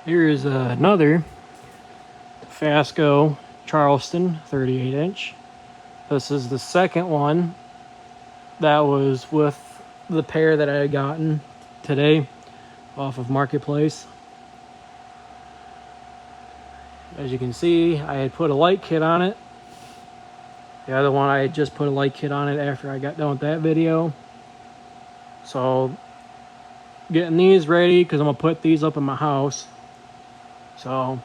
Here is another Fasco Charleston 38 inch. This is the second one that was with the pair that I had gotten today off of Marketplace. As you can see, I had put a light kit on it. The other one, I had just put a light kit on it after I got done with that video. So, getting these ready because I'm going to put these up in my house. So,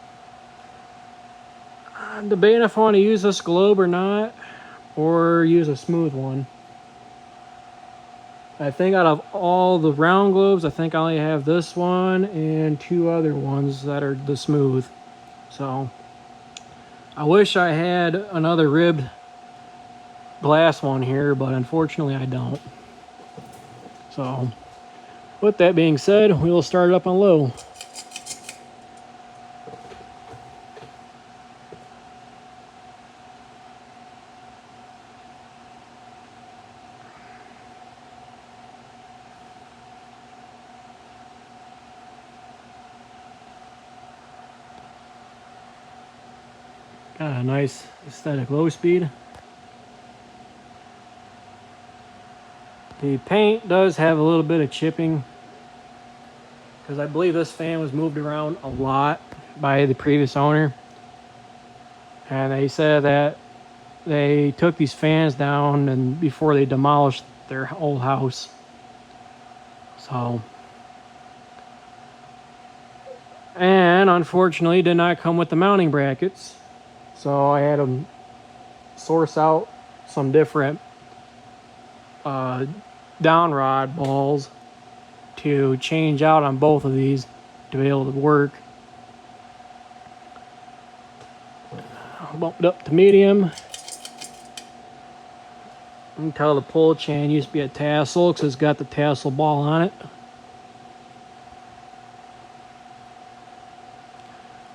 I'm debating if I want to use this globe or not, or use a smooth one. I think out of all the round globes, I think I only have this one and two other ones that are the smooth. So, I wish I had another ribbed glass one here, but unfortunately I don't. So, with that being said, we will start it up on low. Got a nice aesthetic low speed. The paint does have a little bit of chipping because I believe this fan was moved around a lot by the previous owner. And they said that they took these fans down and before they demolished their old house. So, and unfortunately did not come with the mounting brackets. So I had to source out some different down rod balls to change out on both of these to be able to work. Bumped it up to medium. You can tell the pull chain used to be a tassel because it's got the tassel ball on it.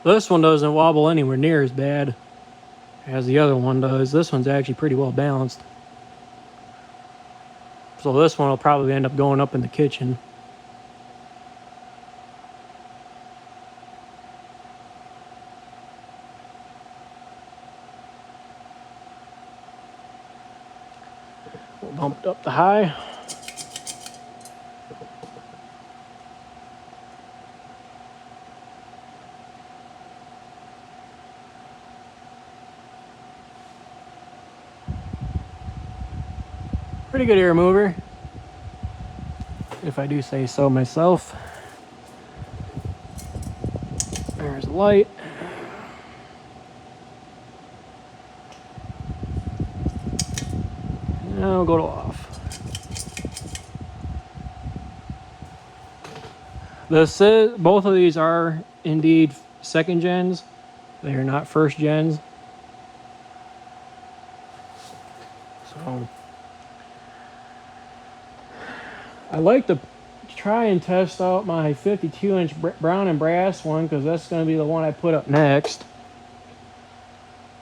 This one doesn't wobble anywhere near as bad as the other one does. This one's actually pretty well balanced. So this one will probably end up going up in the kitchen. We'll bump it up to high. Pretty good air mover, if I do say so myself. There's the light. Now we'll go to off. Both of these are indeed second gens. They are not first gens. So I like to try and test out my 52-inch brown and brass one because that's going to be the one I put up next.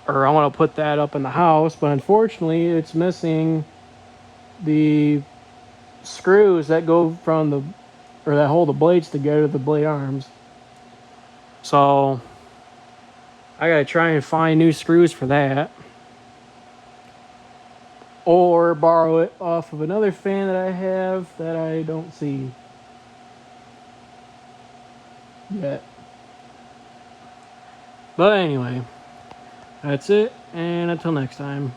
Or I want to put that up in the house, but unfortunately it's missing the screws that go from the, or that hold the blades together, the blade arms. So I gotta try and find new screws for that, or borrow it off of another fan that I have that I don't see yet. But anyway, that's it, and until next time.